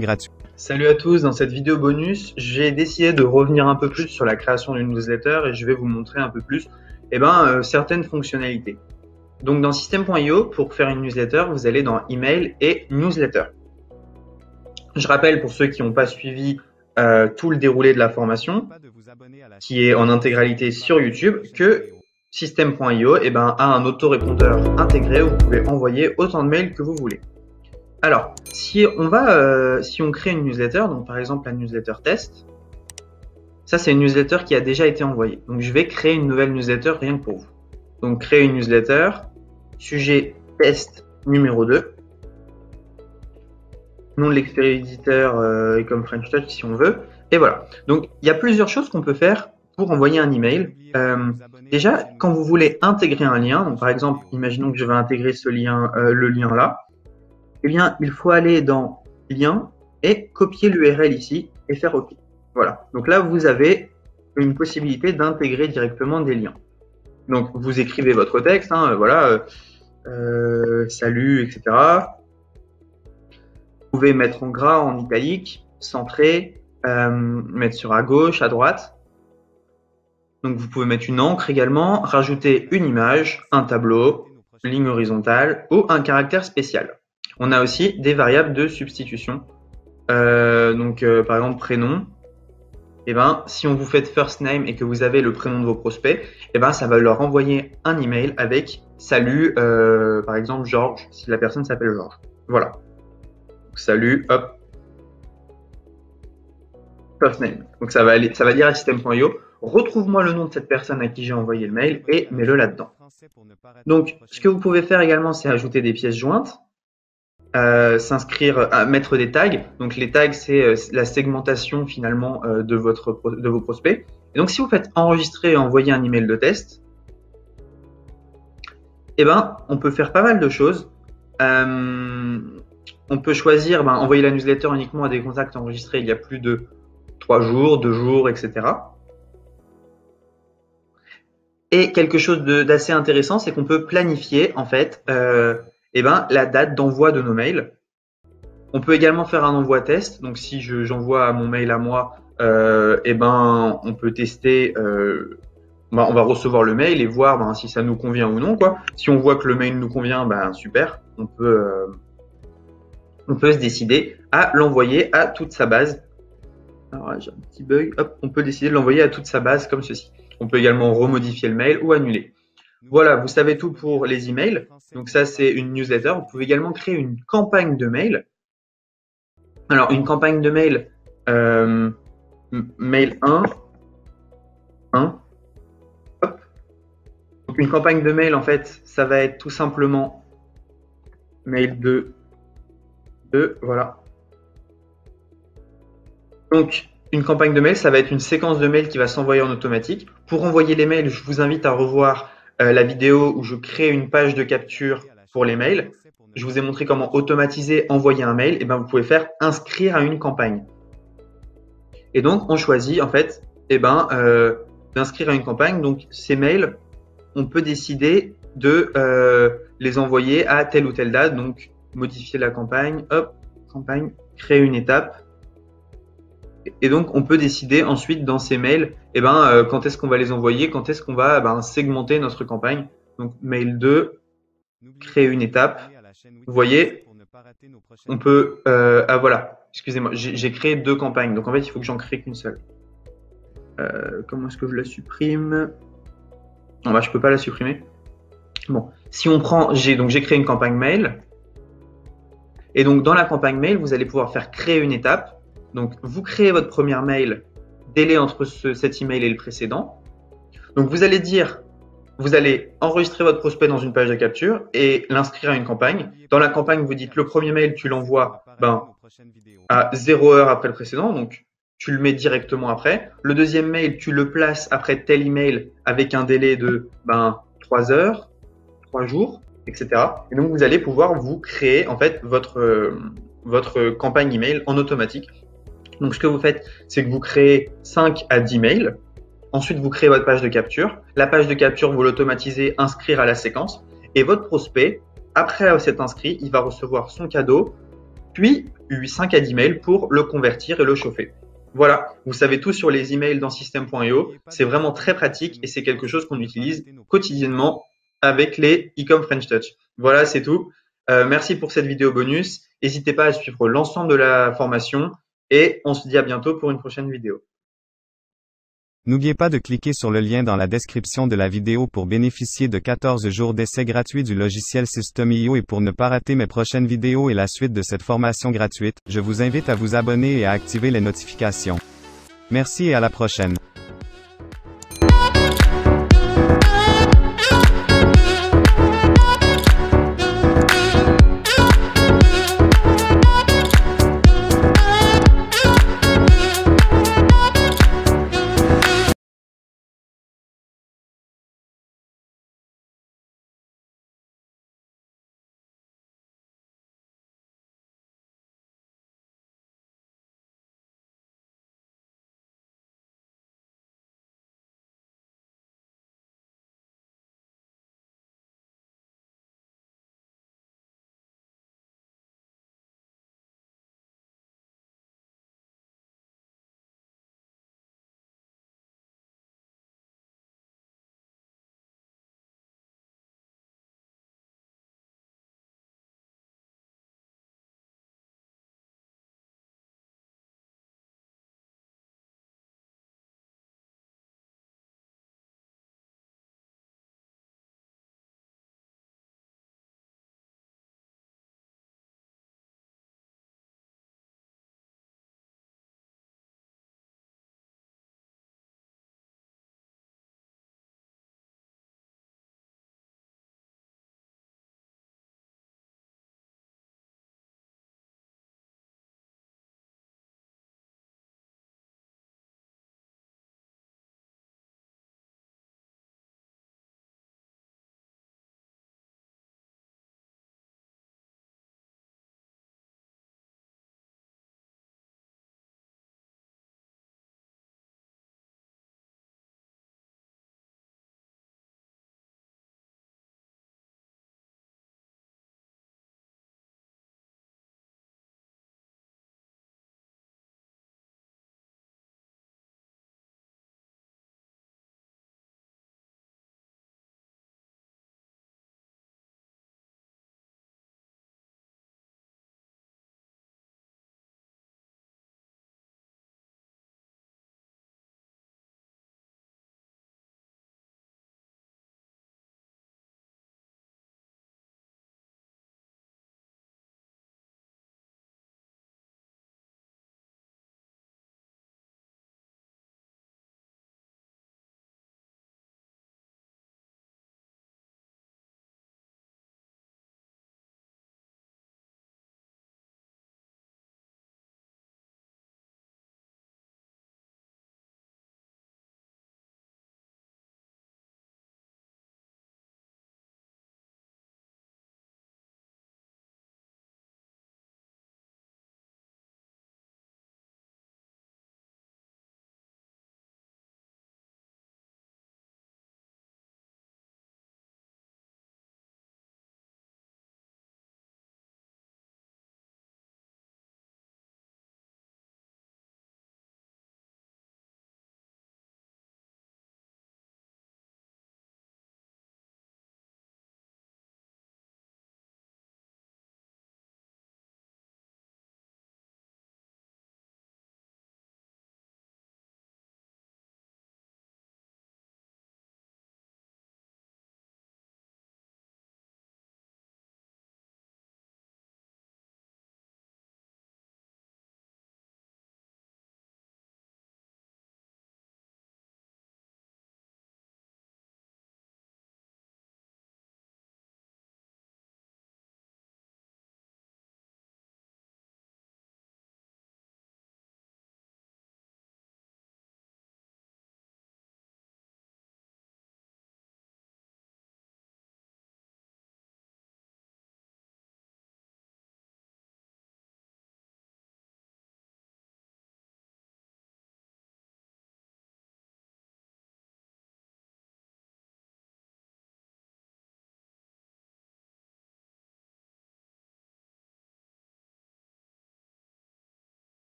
gratuit. Salut à tous, dans cette vidéo bonus, j'ai décidé de revenir un peu plus sur la création d'une newsletter et je vais vous montrer un peu plus certaines fonctionnalités. Donc dans System.io, pour faire une newsletter, vous allez dans Email et Newsletter. Je rappelle pour ceux qui n'ont pas suivi tout le déroulé de la formation, qui est en intégralité sur YouTube, que System.io a un autorépondeur intégré où vous pouvez envoyer autant de mails que vous voulez. Alors, si on crée une newsletter, donc par exemple la newsletter test, ça c'est une newsletter qui a déjà été envoyée. Donc je vais créer une nouvelle newsletter rien que pour vous. Donc créer une newsletter, sujet test numéro 2, nom de l'expéditeur et comme French Touch si on veut, et voilà. Donc il y a plusieurs choses qu'on peut faire pour envoyer un email. Déjà, quand vous voulez intégrer un lien, donc par exemple, imaginons que je vais intégrer ce lien, le lien là, eh bien, il faut aller dans lien et copier l'URL ici et faire OK. Voilà. Donc là, vous avez une possibilité d'intégrer directement des liens. Donc, vous écrivez votre texte, salut, etc. Vous pouvez mettre en gras, en italique, centrer, mettre sur à gauche, à droite. Donc, vous pouvez mettre une encre également, rajouter une image, un tableau, ligne horizontale ou un caractère spécial. On a aussi des variables de substitution. Par exemple, prénom. Si on vous fait first name et que vous avez le prénom de vos prospects, ça va leur envoyer un email avec salut, par exemple Georges, si la personne s'appelle Georges. Voilà. Donc, salut, hop. First name. Donc ça va dire à System.io, retrouve-moi le nom de cette personne à qui j'ai envoyé le mail et mets-le là-dedans. Donc, ce que vous pouvez faire également, c'est ajouter des pièces jointes. Mettre des tags. Donc les tags, c'est la segmentation finalement de vos prospects. Et donc si vous faites enregistrer et envoyer un email de test, on peut faire pas mal de choses. On peut choisir envoyer la newsletter uniquement à des contacts enregistrés il y a plus de 3 jours, 2 jours, etc. Et quelque chose d'assez intéressant, c'est qu'on peut planifier en fait la date d'envoi de nos mails. On peut également faire un envoi test. Donc, si j'envoie mon mail à moi, on peut tester. On va recevoir le mail et voir si ça nous convient ou non, quoi. Si on voit que le mail nous convient, super. On peut se décider à l'envoyer à toute sa base. Alors, j'ai un petit bug. Hop, on peut décider de l'envoyer à toute sa base comme ceci. On peut également remodifier le mail ou annuler. Voilà, vous savez tout pour les emails. Donc ça, c'est une newsletter. Vous pouvez également créer une campagne de mail. Alors, une campagne de mail, mail 1. Hop. Donc, une campagne de mail, en fait, ça va être tout simplement mail 2. Voilà. Donc, une campagne de mail, ça va être une séquence de mails qui va s'envoyer en automatique. Pour envoyer les mails, je vous invite à revoir la vidéo où je crée une page de capture pour les mails. Je vous ai montré comment automatiser, envoyer un mail. Vous pouvez faire inscrire à une campagne. Et donc, on choisit en fait d'inscrire à une campagne. Donc, ces mails, on peut décider de les envoyer à telle ou telle date. Donc, modifier la campagne, hop, campagne, créer une étape. Et donc, on peut décider ensuite dans ces mails, quand est-ce qu'on va les envoyer, quand est-ce qu'on va segmenter notre campagne. Donc, mail 2, créer une étape. Vous voyez, on peut... voilà, excusez-moi, j'ai créé 2 campagnes. Donc, en fait, il faut que j'en crée qu'une seule. Comment est-ce que je la supprime? Non, je peux pas la supprimer. Bon, si on prend... J'ai créé une campagne mail. Et donc, dans la campagne mail, vous allez pouvoir faire créer une étape. Donc, vous créez votre premier mail, délai entre cet email et le précédent. Donc, vous allez enregistrer votre prospect dans une page de capture et l'inscrire à une campagne. Dans la campagne, vous dites le premier mail, tu l'envoies à 0 heure après le précédent. Donc, tu le mets directement après. Le deuxième mail, tu le places après tel email avec un délai de 3 heures, 3 jours, etc. Et donc, vous allez pouvoir vous créer en fait votre campagne email en automatique. Donc, ce que vous faites, c'est que vous créez 5 à 10 mails. Ensuite, vous créez votre page de capture. La page de capture, vous l'automatisez, inscrire à la séquence. Et votre prospect, après s'être inscrit, il va recevoir son cadeau, puis 5 à 10 mails pour le convertir et le chauffer. Voilà, vous savez tout sur les emails dans System.io. C'est vraiment très pratique et c'est quelque chose qu'on utilise quotidiennement avec les e-com French Touch. Voilà, c'est tout. Merci pour cette vidéo bonus. N'hésitez pas à suivre l'ensemble de la formation et on se dit à bientôt pour une prochaine vidéo. N'oubliez pas de cliquer sur le lien dans la description de la vidéo pour bénéficier de 14 jours d'essai gratuit du logiciel System.io et pour ne pas rater mes prochaines vidéos et la suite de cette formation gratuite, je vous invite à vous abonner et à activer les notifications. Merci et à la prochaine.